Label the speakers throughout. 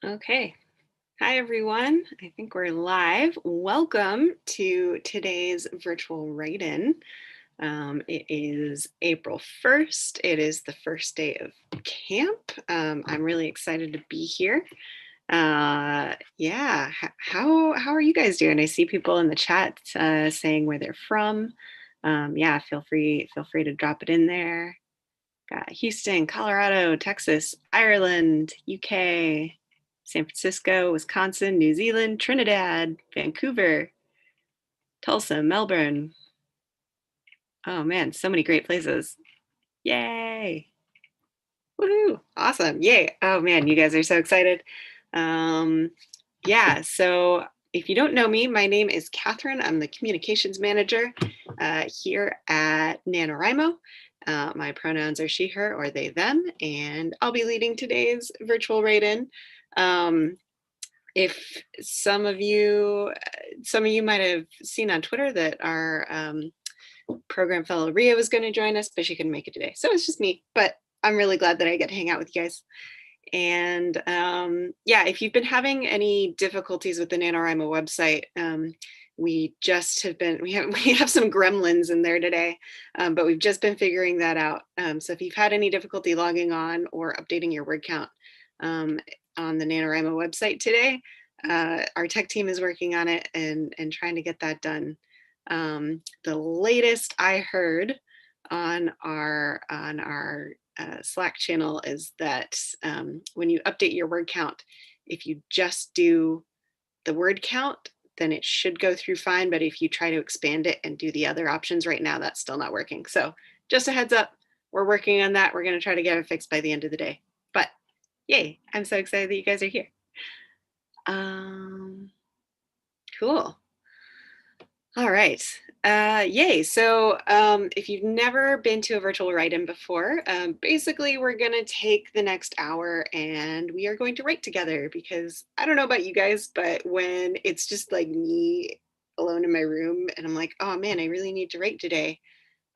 Speaker 1: Okay. Hi, everyone. I think we're live. Welcome to today's virtual write-in. It is April 1st. It is the first day of camp. I'm really excited to be here. Yeah, how are you guys doing? I see people in the chat saying where they're from. Yeah, feel free to drop it in there. Got Houston, Colorado, Texas, Ireland, UK, San Francisco, Wisconsin, New Zealand, Trinidad, Vancouver, Tulsa, Melbourne. Oh man, so many great places. Yay. Woohoo. Awesome. Yay. Oh man, you guys are so excited. Yeah, so if you don't know me, my name is Catherine. I'm the communications manager here at NaNoWriMo. My pronouns are she, her, or they, them, and I'll be leading today's virtual write-in. If some of you might have seen on Twitter that our program fellow Ria was going to join us, but she couldn't make it today. So it's just me, but I'm really glad that I get to hang out with you guys. And yeah, if you've been having any difficulties with the NaNoWriMo website, we have some gremlins in there today, but we've just been figuring that out. So if you've had any difficulty logging on or updating your word count on the NaNoWriMo website today, our tech team is working on it and trying to get that done. The latest I heard on our Slack channel is that when you update your word count, if you just do the word count, then it should go through fine. But if you try to expand it and do the other options right now, that's still not working. So just a heads up, we're working on that. We're going to try to get it fixed by the end of the day. But yay, I'm so excited that you guys are here. Cool. All right. Yay. So if you've never been to a virtual write-in before, basically we're going to take the next hour and we are going to write together because I don't know about you guys, but when it's just like me alone in my room and I'm like, oh man, I really need to write today.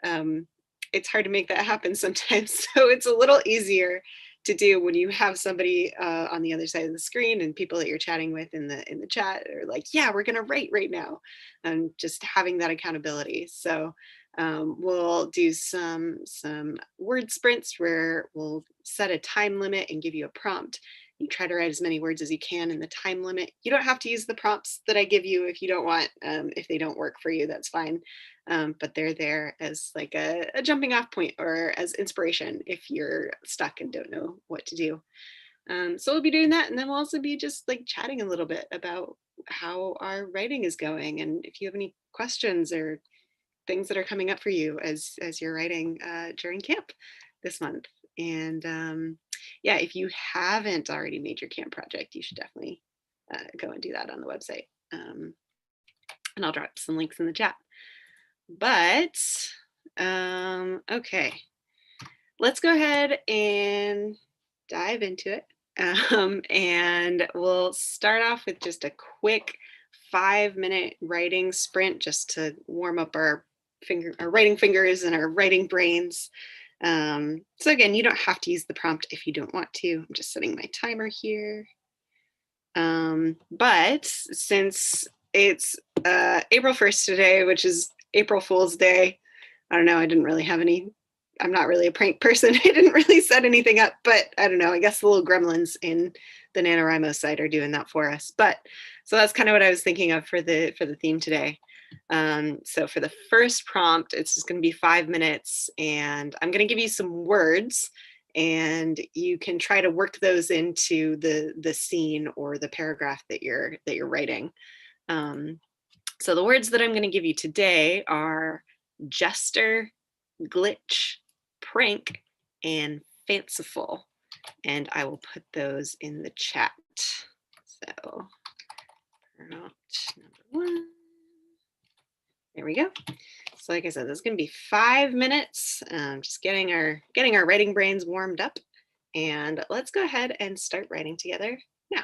Speaker 1: It's hard to make that happen sometimes. So it's a little easier to do when you have somebody on the other side of the screen and people that you're chatting with in the chat are like, yeah, we're gonna write right now, and just having that accountability. So we'll do some word sprints where we'll set a time limit and give you a prompt. You try to write as many words as you can in the time limit. You don't have to use the prompts that I give you if you don't want. If they don't work for you, that's fine. But they're there as like a jumping off point or as inspiration if you're stuck and don't know what to do. So we'll be doing that, and then we'll also be just like chatting a little bit about how our writing is going, and if you have any questions or things that are coming up for you as you're writing during camp this month. And yeah, if you haven't already made your camp project, you should definitely go and do that on the website. And I'll drop some links in the chat. But okay, let's go ahead and dive into it. And we'll start off with just a quick 5-minute writing sprint just to warm up our writing fingers and our writing brains. So again, you don't have to use the prompt if you don't want to. I'm just setting my timer here. But since it's April 1st today, which is April Fool's Day, I don't know, I didn't really have any, I'm not really a prank person. I didn't really set anything up, but I don't know, I guess the little gremlins in the NaNoWriMo site are doing that for us. But so that's kind of what I was thinking of for the theme today. So for the first prompt, it's just going to be 5 minutes, and I'm going to give you some words, and you can try to work those into the scene or the paragraph that you're writing. So the words that I'm going to give you today are jester, glitch, prank, and fanciful. And I will put those in the chat. So prompt number 1. There we go. So like I said, this is going to be 5 minutes, just getting our writing brains warmed up. And let's go ahead and start writing together now.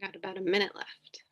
Speaker 1: Got about a minute left.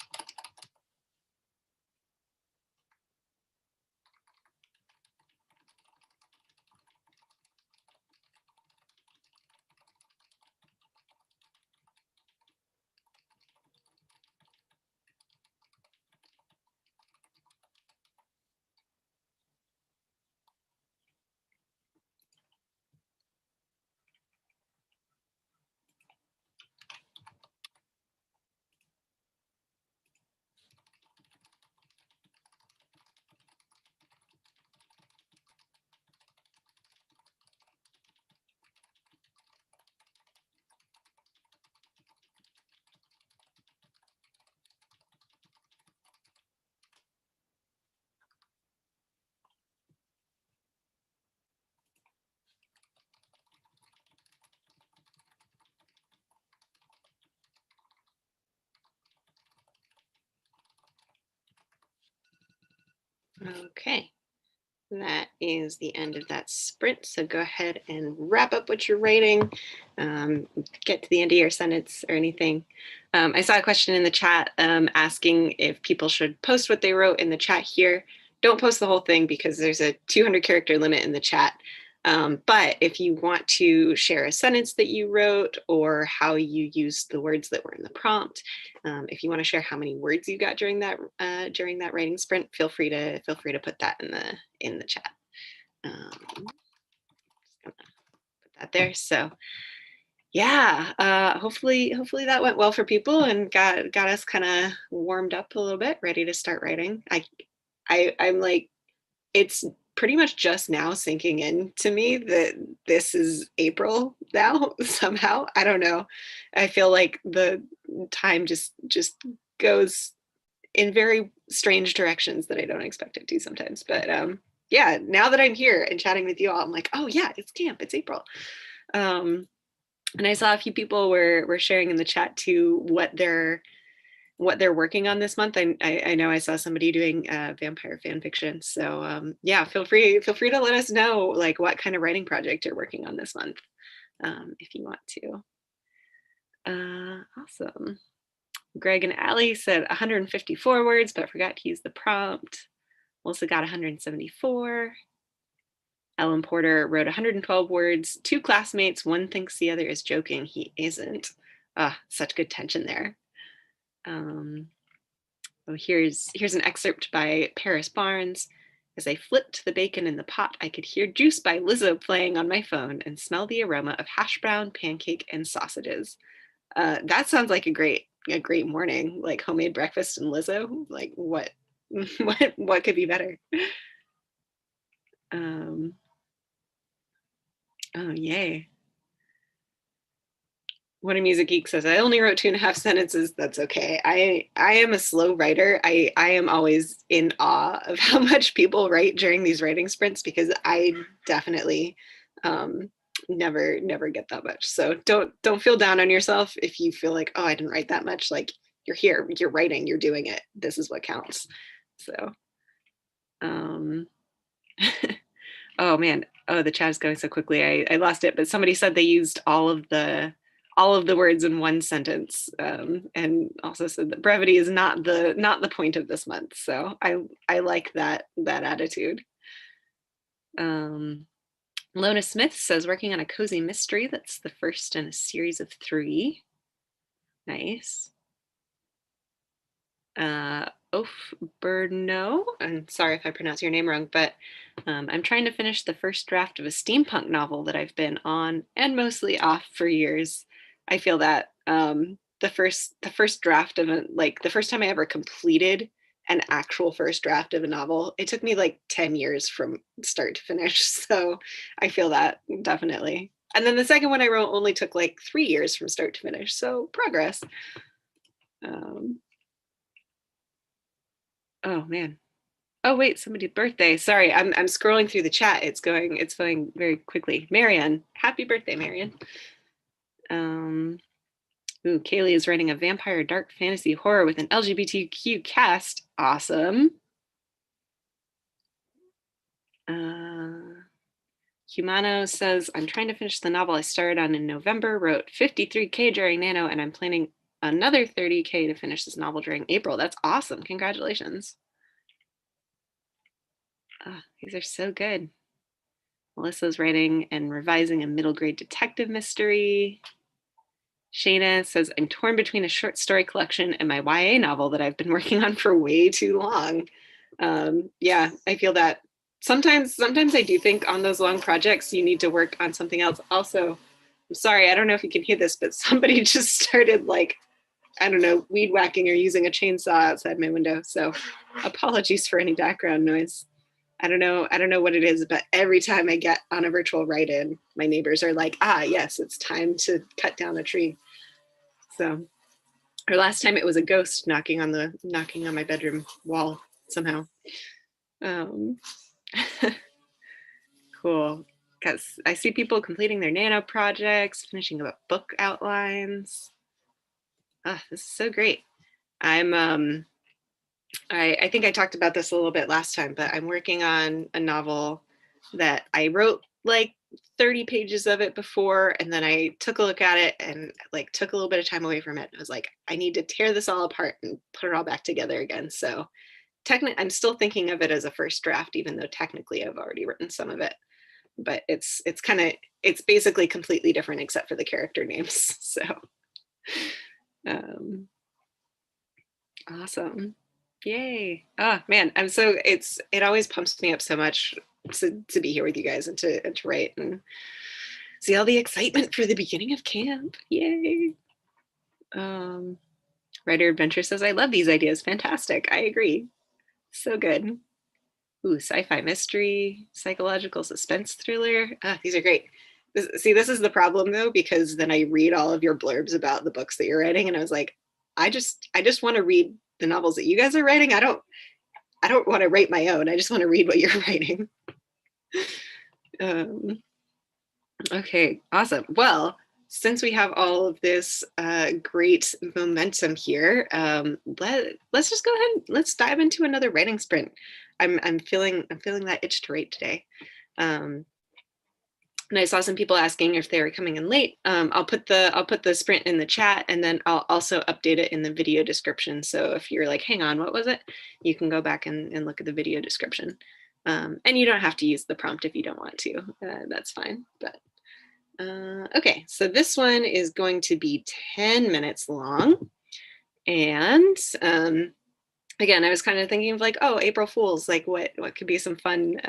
Speaker 1: Okay, that is the end of that sprint. So go ahead and wrap up what you're writing. Get to the end of your sentence or anything. I saw a question in the chat asking if people should post what they wrote in the chat here. Don't post the whole thing because there's a 200 character limit in the chat. But if you want to share a sentence that you wrote or how you used the words that were in the prompt, if you want to share how many words you got during that writing sprint, feel free to put that in the chat. Just gonna put that there. So yeah, hopefully that went well for people and got us kind of warmed up a little bit, ready to start writing. I'm like, it's pretty much just now sinking in to me that this is April now somehow. I don't know. I feel like the time just goes in very strange directions that I don't expect it to sometimes. But yeah, now that I'm here and chatting with you all, I'm like, oh yeah, it's camp, it's April. And I saw a few people were sharing in the chat too what they're working on this month. I know I saw somebody doing vampire fan fiction. So yeah, feel free to let us know like what kind of writing project you're working on this month, if you want to. Awesome. Greg and Allie said 154 words, but forgot to use the prompt. Melissa got 174. Ellen Porter wrote 112 words. 2 classmates. One thinks the other is joking. He isn't. Such good tension there. Oh, here's an excerpt by Paris Barnes. As I flipped the bacon in the pot, I could hear Juice by Lizzo playing on my phone and smell the aroma of hash brown, pancake, and sausages. That sounds like a great morning, like homemade breakfast and Lizzo. Like what what could be better? Oh yay. What a Music Geek says, I only wrote 2.5 sentences. That's okay. I am a slow writer. I am always in awe of how much people write during these writing sprints because I definitely never get that much. So don't feel down on yourself if you feel like, oh, I didn't write that much. Like you're here, you're writing, you're doing it. This is what counts. So oh man, oh, the chat is going so quickly. I lost it, but somebody said they used all of the words in one sentence, and also said that brevity is not the point of this month. So I like that attitude. Lona Smith says working on a cozy mystery. That's the first in a series of 3. Nice. Oaf Berno, I'm sorry if I pronounce your name wrong, but I'm trying to finish the first draft of a steampunk novel that I've been on and mostly off for years. I feel that the first draft of the first time I ever completed an actual first draft of a novel, it took me like 10 years from start to finish. So I feel that definitely. And then the second one I wrote only took like 3 years from start to finish. So progress. Oh man. Oh wait, somebody's birthday. Sorry, I'm scrolling through the chat. It's going very quickly. Marianne, happy birthday, Marianne. Ooh, Kaylee is writing a vampire dark fantasy horror with an LGBTQ cast. Awesome. Humano says, I'm trying to finish the novel I started on in November, wrote 53K during Nano, and I'm planning another 30K to finish this novel during April. That's awesome. Congratulations. Oh, these are so good. Melissa's writing and revising a middle grade detective mystery. Shayna says, I'm torn between a short story collection and my YA novel that I've been working on for way too long. Yeah, I feel that. Sometimes I do think on those long projects, you need to work on something else. Also, I'm sorry, I don't know if you can hear this, but somebody just started like, I don't know, weed whacking or using a chainsaw outside my window. So apologies for any background noise. I don't know what it is, but every time I get on a virtual write-in, my neighbors are like, ah, yes, it's time to cut down a tree. So, or last time it was a ghost knocking on my bedroom wall somehow. Um, cool. Because I see people completing their nano projects, finishing up book outlines. Ah, this is so great. I think I talked about this a little bit last time, but I'm working on a novel that I wrote like 30 pages of it before, and then I took a look at it and like took a little bit of time away from it. I was like, I need to tear this all apart and put it all back together again. So technically, I'm still thinking of it as a first draft, even though technically I've already written some of it. But it's basically completely different except for the character names. So um, awesome. Yay. Oh man, it always pumps me up so much to be here with you guys and to write and see all the excitement for the beginning of camp. Yay. Um, Writer Adventure says, I love these ideas. Fantastic. I agree. So good. Ooh, sci-fi mystery, psychological suspense thriller. Ah, these are great. This is the problem though, because then I read all of your blurbs about the books that you're writing, and I was like, I just want to read the novels that you guys are writing. I don't want to write my own. I just want to read what you're writing. Um, okay, awesome. Well, since we have all of this great momentum here, let's just go ahead. Let's dive into another writing sprint. I'm feeling that itch to write today. And I saw some people asking if they were coming in late. I'll put the sprint in the chat, and then I'll also update it in the video description. So if you're like, hang on, what was it? You can go back and look at the video description. And you don't have to use the prompt if you don't want to. That's fine. But okay, so this one is going to be 10 minutes long. And again, I was kind of thinking of like, oh, April Fools, like what could be some fun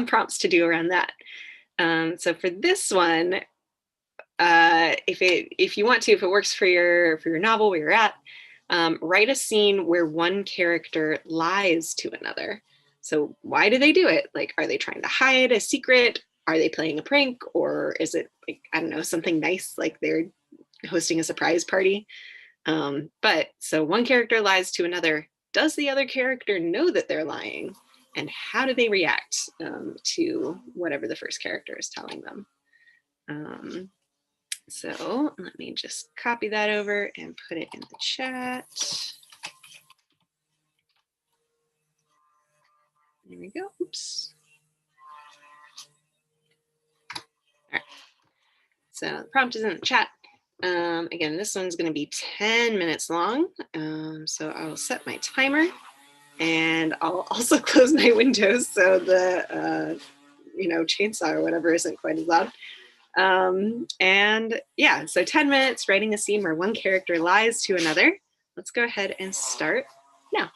Speaker 1: prompts to do around that. So for this one, if you want to, if it works for your novel where you're at, write a scene where one character lies to another. So why do they do it? Like, are they trying to hide a secret? Are they playing a prank? Or is it like, I don't know, something nice, like they're hosting a surprise party? But so one character lies to another. Does the other character know that they're lying? And how do they react to whatever the first character is telling them? So let me just copy that over and put it in the chat. There we go. Oops. All right. So the prompt is in the chat. Again, this one's going to be 10 minutes long. So I'll set my timer, and I'll also close my windows so the chainsaw or whatever isn't quite as loud. And yeah, so 10 minutes writing a scene where one character lies to another. Let's go ahead and start now.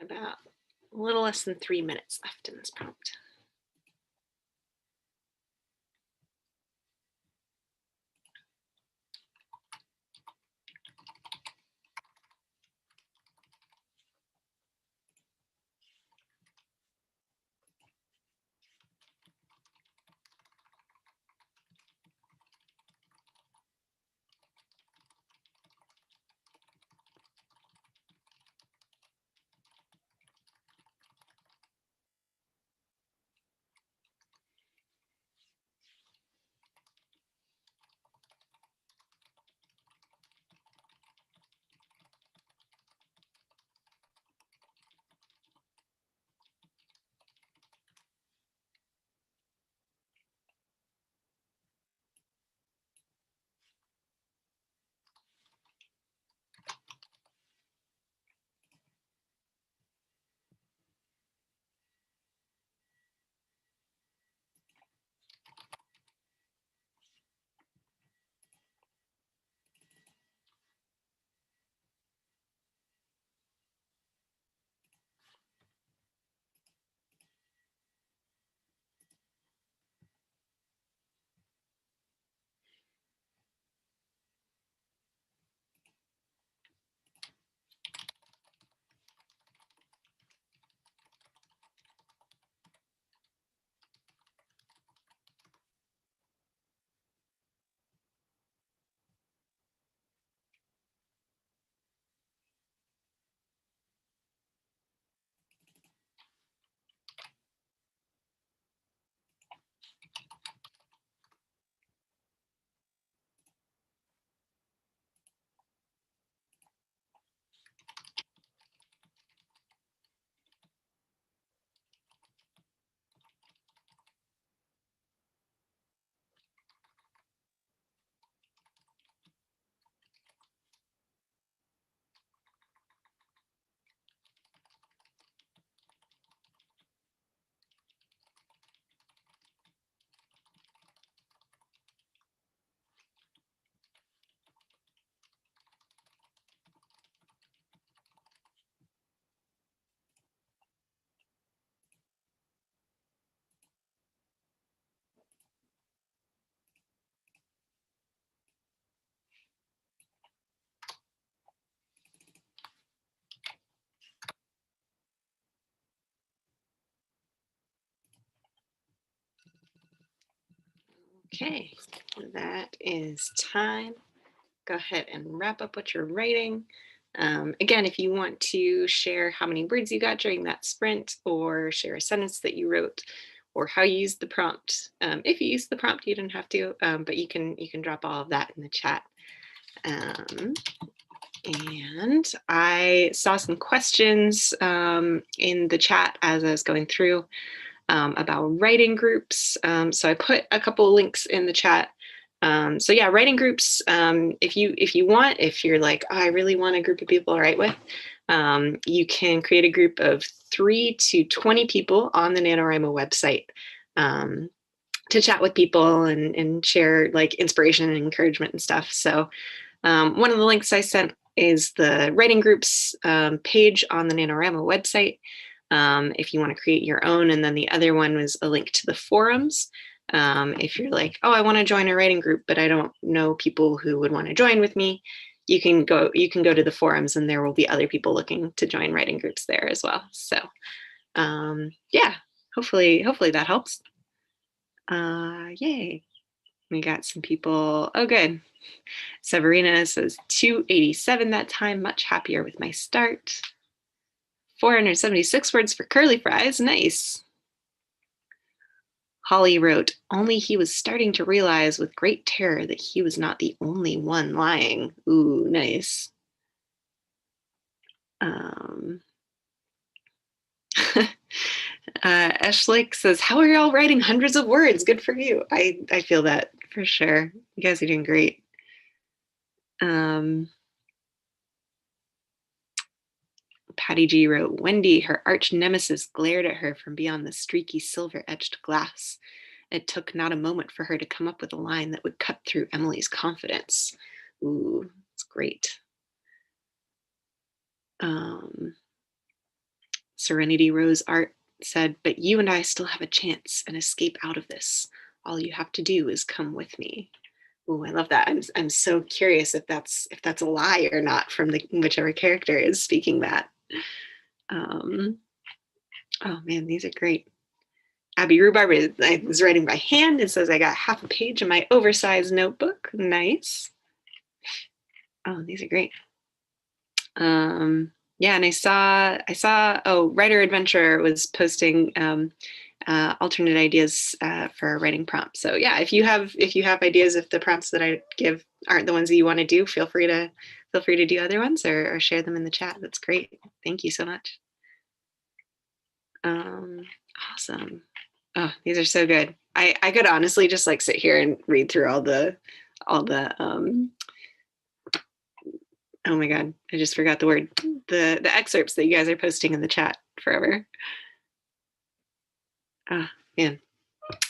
Speaker 1: About a little less than 3 minutes left in this prompt. Okay, that is time. Go ahead and wrap up what you're writing. Again, if you want to share how many words you got during that sprint, or share a sentence that you wrote, or how you used the prompt. If you used the prompt, you don't have to, but you can drop all of that in the chat. And I saw some questions in the chat as I was going through about writing groups. So I put a couple links in the chat. So yeah, writing groups. If you want, if you're like, oh, I really want a group of people to write with, you can create a group of 3 to 20 people on the NaNoWriMo website to chat with people and share like inspiration and encouragement and stuff. So one of the links I sent is the writing groups page on the NaNoWriMo website. If you want to create your own. And then the other one was a link to the forums. If you're like, oh, I want to join a writing group, but I don't know people who would want to join with me, you can go to the forums and there will be other people looking to join writing groups there as well. So yeah, hopefully that helps. Yay. We got some people. Oh, good. Severina says 287 that time. Much happier with my start. 476 words for curly fries. Nice. Holly wrote, only he was starting to realize with great terror that he was not the only one lying. Ooh, nice. Eschlik says, how are y'all writing hundreds of words? Good for you. I feel that for sure. You guys are doing great. Patty G wrote, Wendy, her arch nemesis, glared at her from beyond the streaky silver-edged glass. It took not a moment for her to come up with a line that would cut through Emily's confidence. Ooh, it's great. Serenity Rose Art said, but you and I still have a chance and escape out of this. All you have to do is come with me. Oh, I love that. I'm so curious if that's a lie or not from the whichever character is speaking that. Oh man, these are great. Abby Rhubarb is writing by hand. It says I got half a page in my oversized notebook. Nice. Oh, these are great. Yeah, and I saw. Oh, Writer Adventure was posting alternate ideas for a writing prompt. So yeah, if you have ideas, if the prompts that I give aren't the ones that you want to do, feel free to do other ones or share them in the chat. That's great. Thank you so much. Awesome. Oh, these are so good. I could honestly just like sit here and read through all the oh my god, I just forgot the word. The excerpts that you guys are posting in the chat forever. Oh man.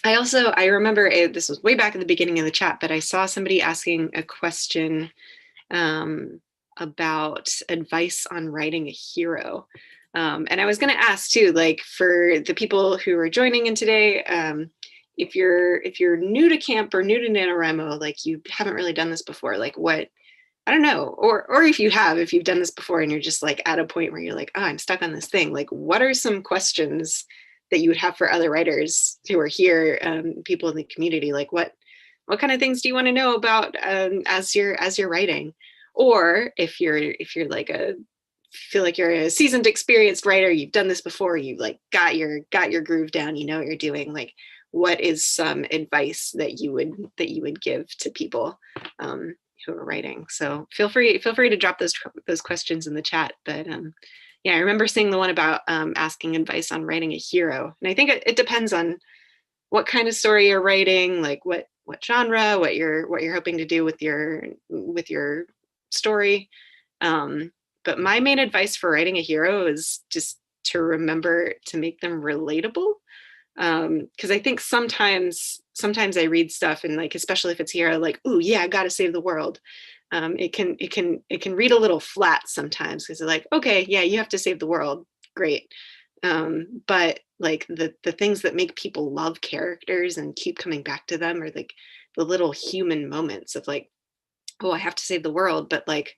Speaker 1: I remember this was way back at the beginning of the chat, but I saw somebody asking a question about advice on writing a hero. And I was going to ask too, like for the people who are joining in today, if you're new to camp or new to NaNoWriMo, like you haven't really done this before, like what, I don't know, or if you've done this before and you're just like at a point where you're like, oh, I'm stuck on this thing. Like, what are some questions that you would have for other writers who are here, people in the community? Like, what kind of things do you want to know about as you're writing? Or if you're like feel like you're a seasoned, experienced writer, you've done this before, you like got your groove down, you know what you're doing. Like, what is some advice that you would give to people who are writing? So feel free to drop those questions in the chat. But yeah, I remember seeing the one about asking advice on writing a hero, and I think it depends on what kind of story you're writing, like what genre, what you're hoping to do with your story. But my main advice for writing a hero is just to remember to make them relatable. Because I think sometimes I read stuff and like, especially if it's hero, like, oh yeah, I gotta save the world. It can read a little flat sometimes because they're like, okay, yeah, you have to save the world, great. But like the things that make people love characters and keep coming back to them are like the little human moments of like, oh, I have to save the world, but like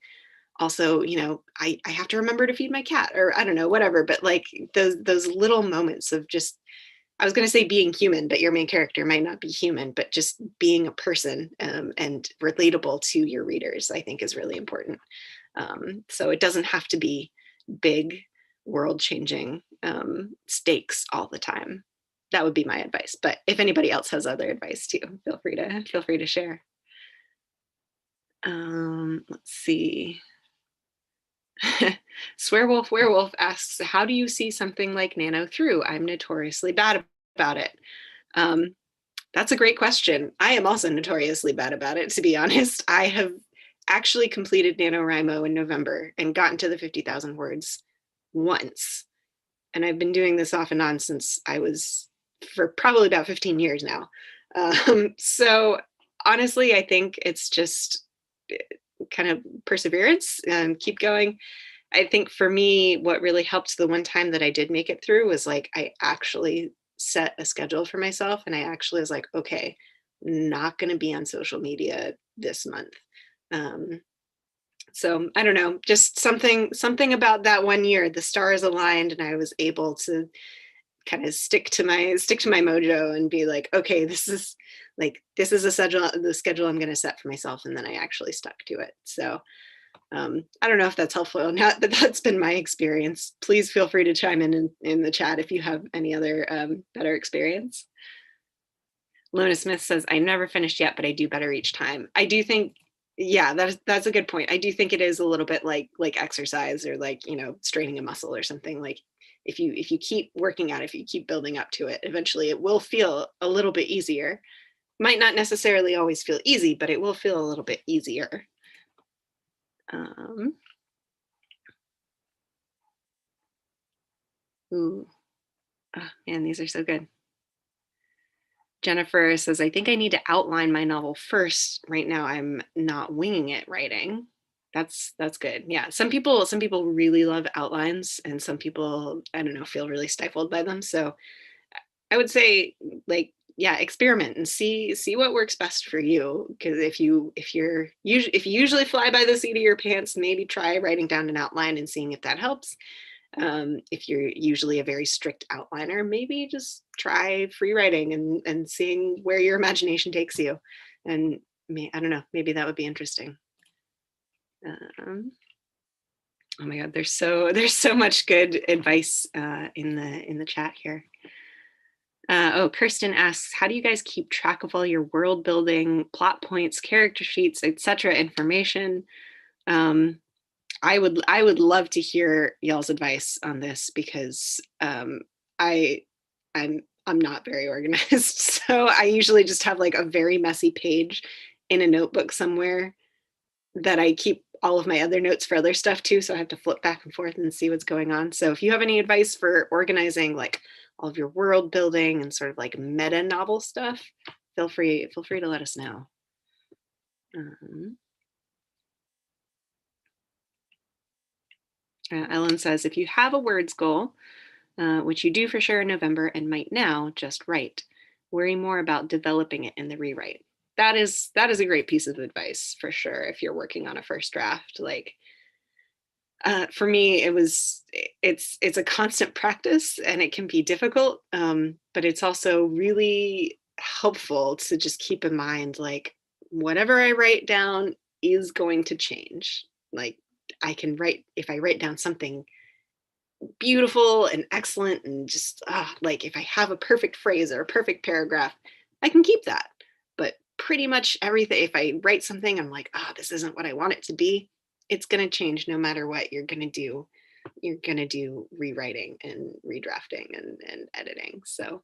Speaker 1: also, you know, I have to remember to feed my cat, or I don't know, whatever. But like those little moments of just, I was going to say being human, but your main character might not be human, but just being a person and relatable to your readers, I think is really important. So it doesn't have to be big, world-changing stakes all the time. That would be my advice. But if anybody else has other advice too, feel free to share. Let's see. Werewolf asks, how do you see something like Nano through? I'm notoriously bad about it. That's a great question. I am also notoriously bad about it, to be honest. I have actually completed NaNoWriMo in November and gotten to the 50,000 words once. And I've been doing this off and on since I was, for probably about 15 years now. So honestly, I think it's just kind of perseverance and keep going. I think for me, what really helped the one time that I did make it through was like, I actually set a schedule for myself. And I actually was like, okay, not going to be on social media this month. So I don't know, just something about that one year, the stars aligned and I was able to kind of stick to my mojo and be like, okay, this is the schedule I'm going to set for myself. And then I actually stuck to it. So I don't know if that's helpful or not, but that's been my experience. Please feel free to chime in the chat if you have any other better experience. Lona Smith says, I never finished yet, but I do better each time. I do think, yeah, that's a good point. I do think it is a little bit like exercise or like, you know, straining a muscle or something. Like if you keep working at it, if you keep building up to it, eventually it will feel a little bit easier. Might not necessarily always feel easy, but it will feel a little bit easier. Ooh, oh, man, these are so good. Jennifer says, I think I need to outline my novel first. Right now, I'm not winging it writing. That's good. Yeah. Some people really love outlines and some people, I don't know, feel really stifled by them. So I would say like, yeah, experiment and see what works best for you. Because if you usually fly by the seat of your pants, maybe try writing down an outline and seeing if that helps. If you're usually a very strict outliner, maybe just try free writing and seeing where your imagination takes you. And I don't know, maybe that would be interesting. Oh my God, there's so much good advice in the chat here. Oh, Kirsten asks, how do you guys keep track of all your world building, plot points, character sheets, etc. information? I would love to hear y'all's advice on this because I I'm not very organized. So I usually just have like a very messy page in a notebook somewhere that I keep all of my other notes for other stuff too. So I have to flip back and forth and see what's going on. So if you have any advice for organizing like all of your world building and sort of like meta novel stuff, feel free to let us know. Ellen says, if you have a words goal, which you do for sure in November and might now, just write. Worry more about developing it in the rewrite. That is a great piece of advice for sure. If you're working on a first draft, like for me, it's a constant practice and it can be difficult, but it's also really helpful to just keep in mind like whatever I write down is going to change. Like I can write if I write down something beautiful and excellent and just like if I have a perfect phrase or a perfect paragraph, I can keep that. But pretty much everything, if I write something, I'm like, this isn't what I want it to be. It's going to change no matter what you're going to do. You're going to do rewriting and redrafting and editing. So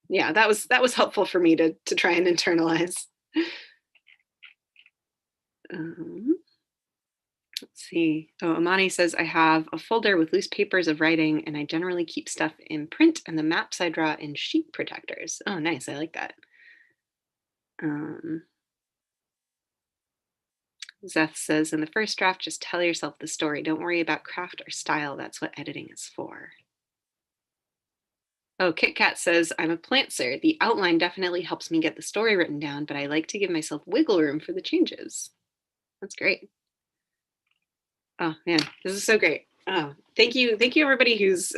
Speaker 1: yeah, that was helpful for me to try and internalize. Let's see. Oh, Amani says, I have a folder with loose papers of writing, and I generally keep stuff in print, and the maps I draw in sheet protectors. Oh, nice. I like that. Zeth says, in the first draft, just tell yourself the story. Don't worry about craft or style. That's what editing is for. Oh, Kit Kat says, I'm a plantser. The outline definitely helps me get the story written down, but I like to give myself wiggle room for the changes. That's great. Oh man, this is so great. Oh, thank you everybody who's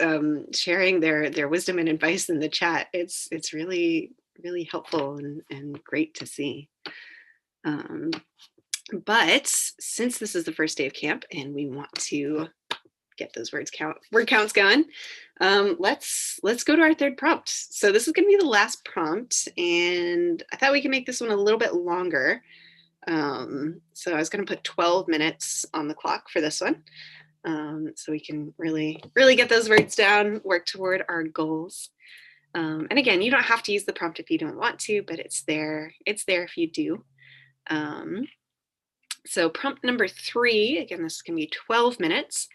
Speaker 1: sharing their wisdom and advice in the chat. It's really helpful and great to see. But since this is the first day of camp and we want to get those word counts going, let's go to our third prompt. So this is going to be the last prompt, and I thought we could make this one a little bit longer. So I was going to put 12 minutes on the clock for this one. So we can really get those words down, work toward our goals. And again, you don't have to use the prompt if you don't want to, but it's there if you do. So prompt number 3, again, this is going to be 12 minutes.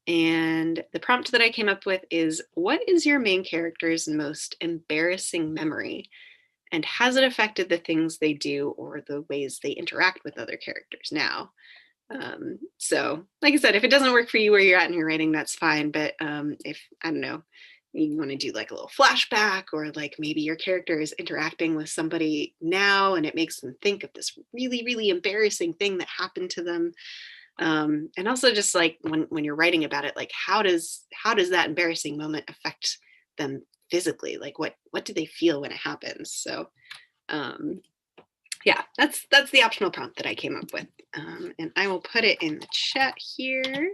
Speaker 1: And the prompt that I came up with is, what is your main character's most embarrassing memory? And has it affected the things they do or the ways they interact with other characters now? So like I said, if it doesn't work for you where you're at in your writing, that's fine. But if, I don't know, you want to do like a little flashback, or like maybe your character is interacting with somebody now and it makes them think of this really embarrassing thing that happened to them. And also just like when you're writing about it, like how does that embarrassing moment affect them physically? Like what do they feel when it happens? So yeah, that's the optional prompt that I came up with. And I will put it in the chat here.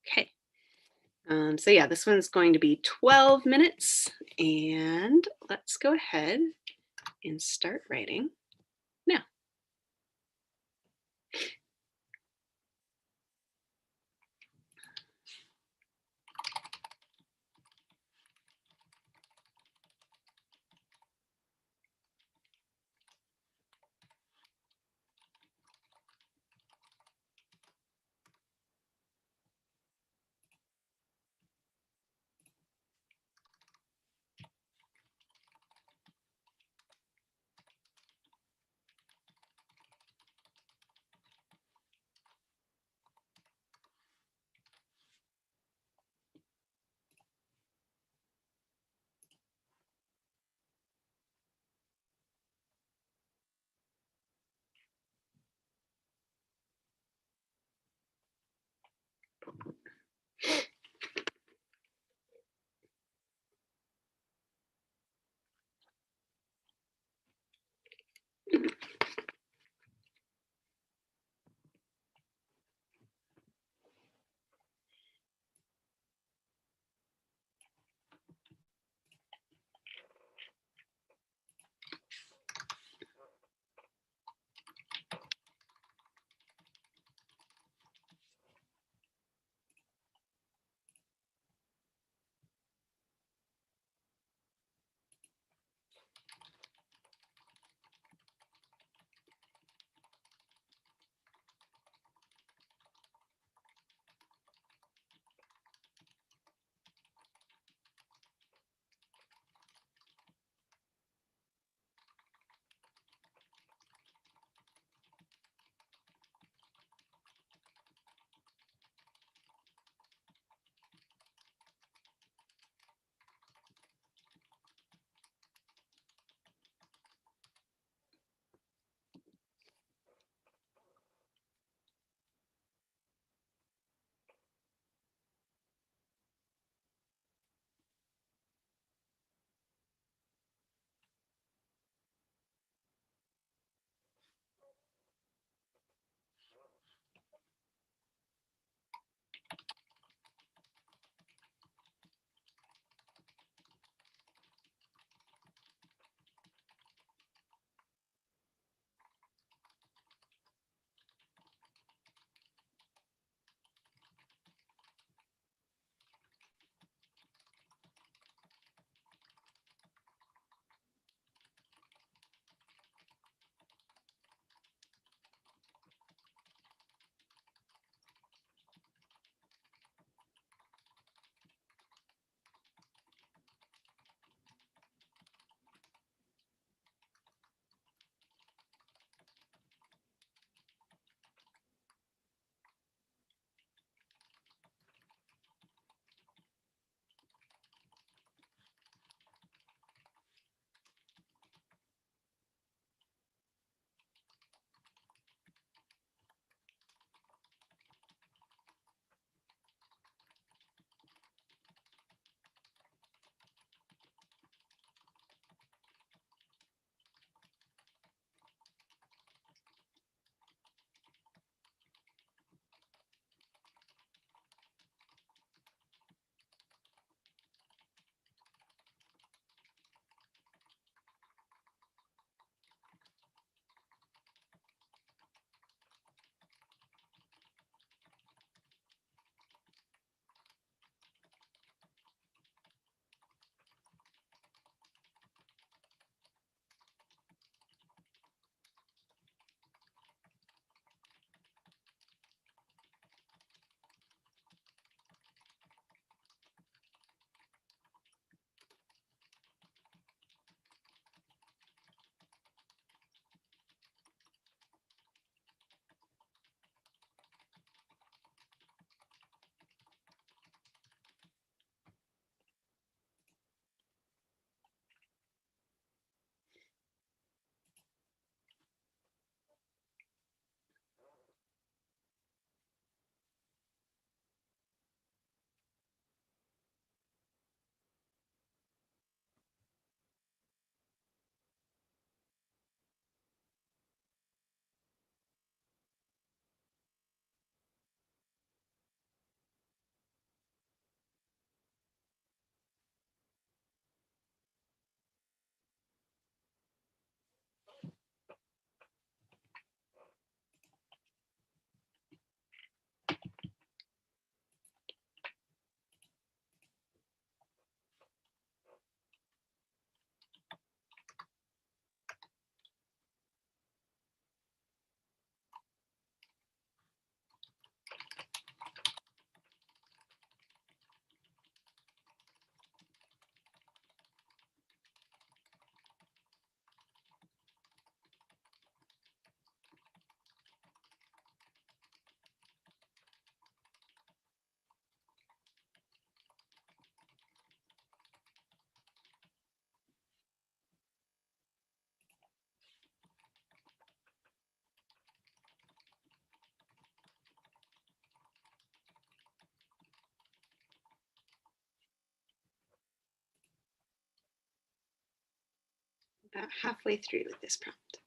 Speaker 1: Okay. So yeah, this one's going to be 12 minutes, and let's go ahead and start writing now. about halfway through with this prompt.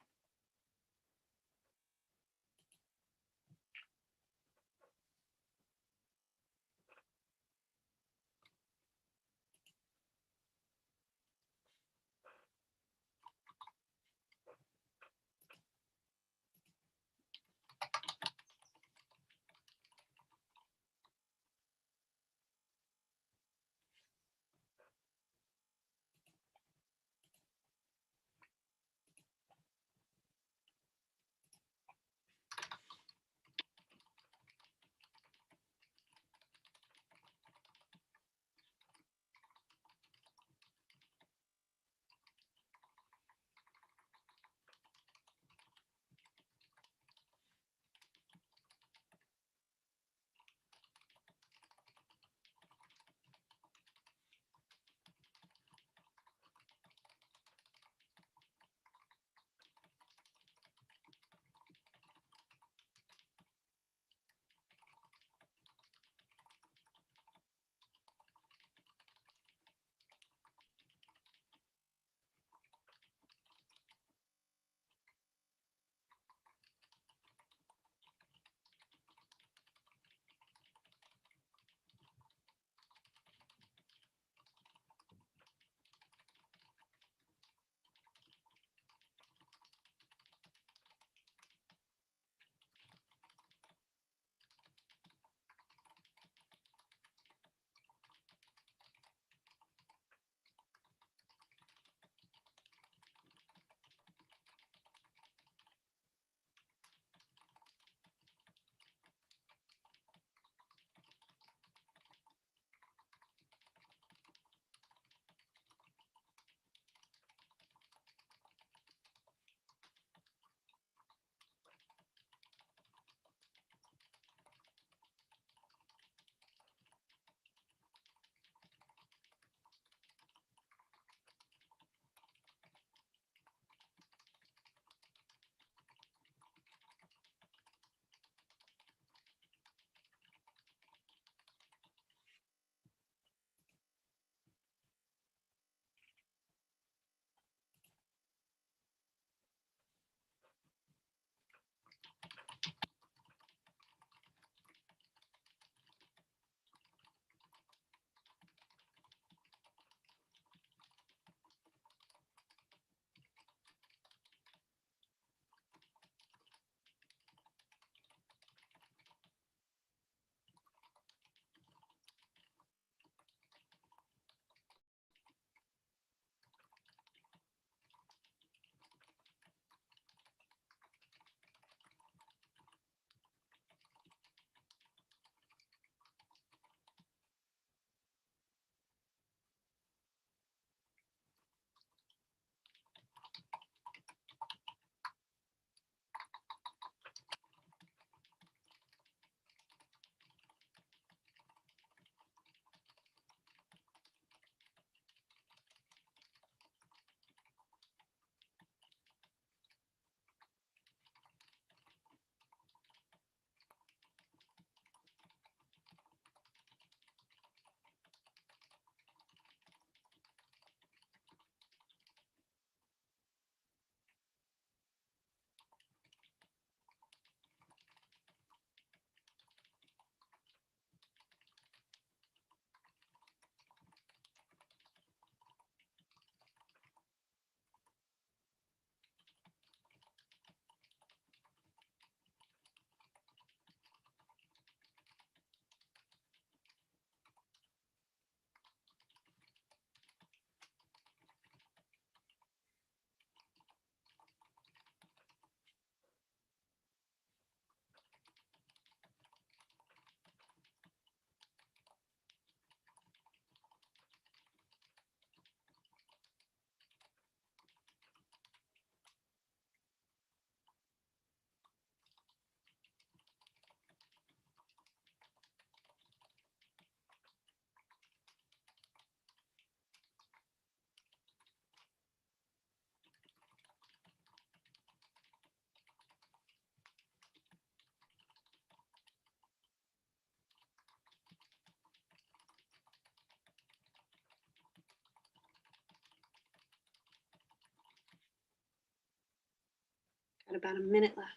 Speaker 1: about a minute left.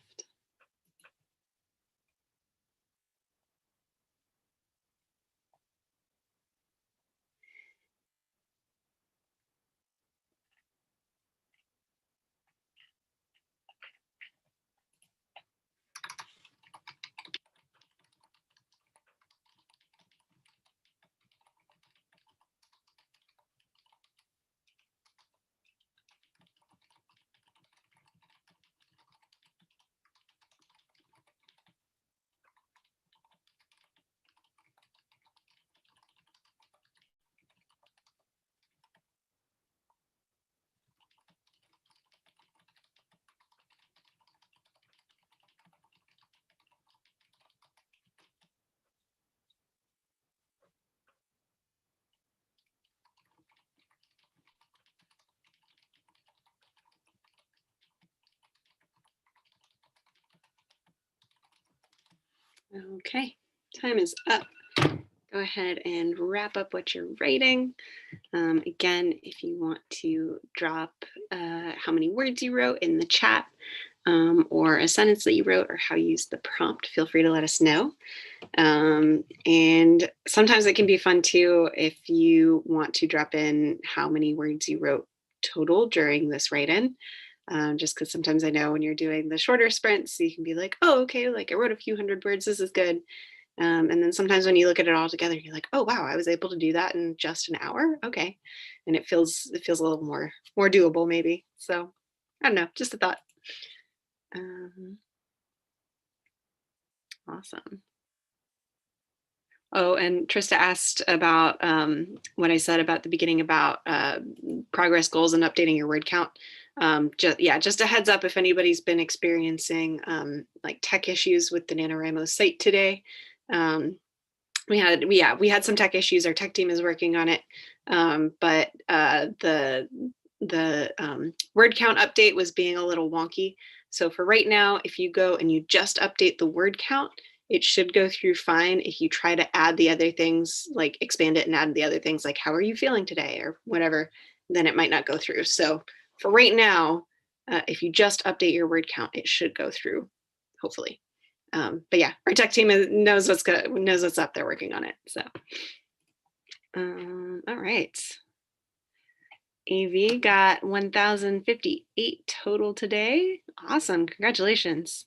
Speaker 1: Okay, time is up. Go ahead and wrap up what you're writing. Again, if you want to drop how many words you wrote in the chat, or a sentence that you wrote, or how you used the prompt, feel free to let us know. And sometimes it can be fun too if you want to drop in how many words you wrote total during this write-in. Just because sometimes I know when you're doing the shorter sprints, you can be like, oh, okay, like I wrote a few hundred words, this is good. And then sometimes when you look at it all together, you're like, oh, wow, I was able to do that in just an hour. Okay. And it feels a little more doable maybe. So I don't know, just a thought. Awesome. Oh, and Trista asked about what I said about the beginning about progress goals and updating your word count. Just a heads up if anybody's been experiencing like tech issues with the NaNoWriMo site today. We had some tech issues. Our tech team is working on it, but the word count update was being a little wonky. So for right now, if you go and you just update the word count, it should go through fine. If you try to add the other things, like expand it and add the other things, like how are you feeling today or whatever, then it might not go through. So for right now, if you just update your word count, it should go through, hopefully. But yeah, our tech team knows what's good, knows what's up. They're working on it. So, all right. AV got 1,058 total today. Awesome. Congratulations.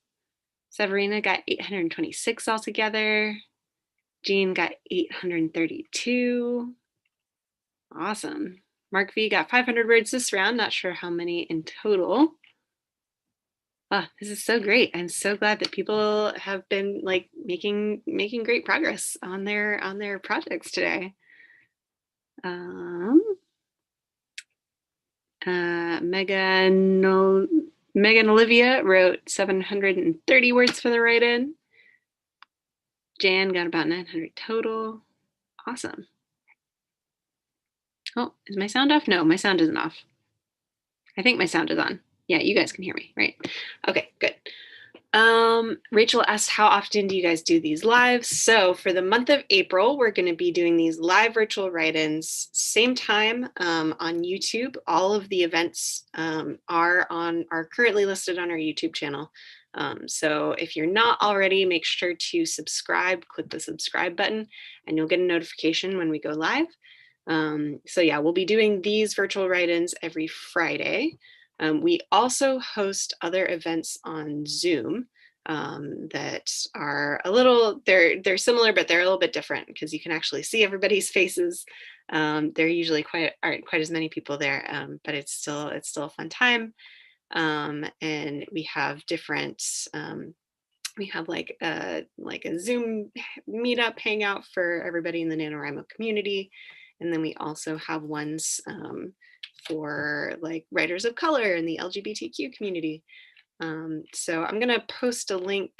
Speaker 1: Severina got 826 altogether. Jean got 832. Awesome. Mark V got 500 words this round. Not sure how many in total. Oh, this is so great. I'm so glad that people have been like making great progress on their projects today. Megan Olivia wrote 730 words for the write-in. Jan got about 900 total. Awesome. Oh, is my sound off? No, my sound isn't off. I think my sound is on. Yeah, you guys can hear me, right? Okay, good. Rachel asked, how often do you guys do these lives? So for the month of April, we're going to be doing these live virtual write-ins, same time on YouTube. All of the events are currently listed on our YouTube channel. So if you're not already, make sure to subscribe, click the subscribe button, and you'll get a notification when we go live. So yeah, we'll be doing these virtual write-ins every Friday. We also host other events on Zoom that are a little, they're similar, but they're a little bit different because you can actually see everybody's faces. There usually aren't quite as many people there, but it's still a fun time. And we have different, we have like a Zoom meetup hangout for everybody in the NaNoWriMo community. And then we also have ones for like writers of color in the LGBTQ community. So I'm gonna post a link.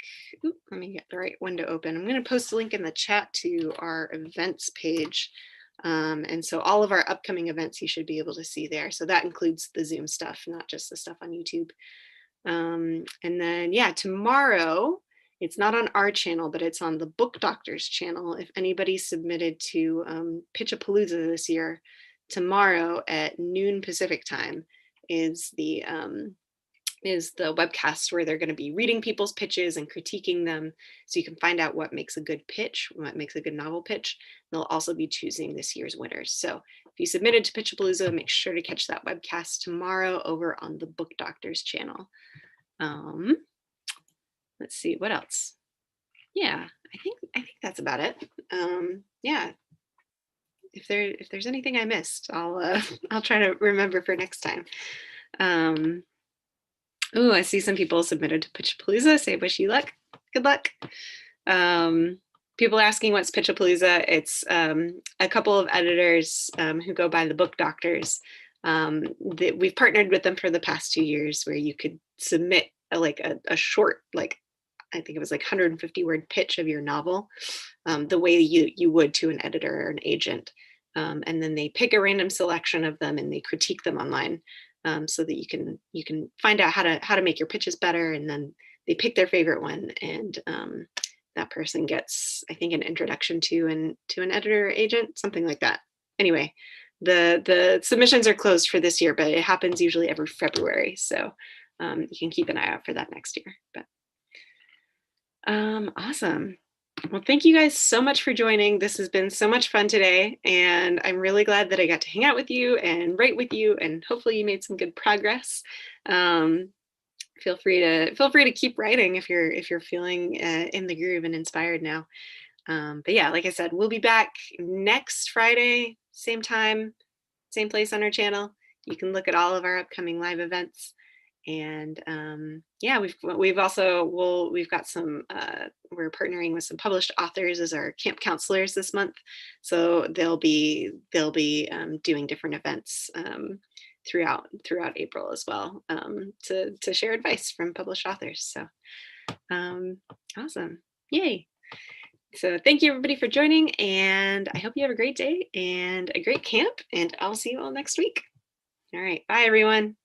Speaker 1: Let me get the right window open. I'm gonna post a link in the chat to our events page. And so all of our upcoming events you should be able to see there. So that includes the Zoom stuff, not just the stuff on YouTube. And then yeah, tomorrow, it's not on our channel, but it's on the Book Doctors channel. If anybody submitted to Pitch-a-Palooza this year, tomorrow at noon Pacific time is the is the webcast where they're going to be reading people's pitches and critiquing them, so you can find out what makes a good pitch, what makes a good novel pitch. They'll also be choosing this year's winners. So if you submitted to Pitchapalooza, make sure to catch that webcast tomorrow over on the Book Doctors channel. Let's see, what else? Yeah, I think that's about it. Yeah, if there's anything I missed, I'll try to remember for next time. Oh, I see some people submitted to Pitchapalooza. Say wish you luck. Good luck. People are asking what's Pitchapalooza. It's a couple of editors who go by the Book Doctors. We've partnered with them for the past 2 years, where you could submit a short, like I think it was like 150 word pitch of your novel, the way you would to an editor or an agent. And then they pick a random selection of them and they critique them online, so that you can find out how to make your pitches better. And then they pick their favorite one, and that person gets, I think, an introduction to an editor or agent, something like that. Anyway, the submissions are closed for this year, but it happens usually every February. So you can keep an eye out for that next year. But awesome. Well, thank you guys so much for joining. This has been so much fun today, and I'm really glad that I got to hang out with you and write with you, and hopefully you made some good progress. Feel free to keep writing if you're feeling in the groove and inspired now. But yeah, like I said, we'll be back next Friday, same time, same place on our channel. You can look at all of our upcoming live events. And yeah, we've got some, we're partnering with some published authors as our camp counselors this month. So they'll be doing different events throughout April as well, to share advice from published authors. So awesome. Yay. So thank you everybody for joining, and I hope you have a great day and a great camp, and I'll see you all next week. All right. Bye everyone.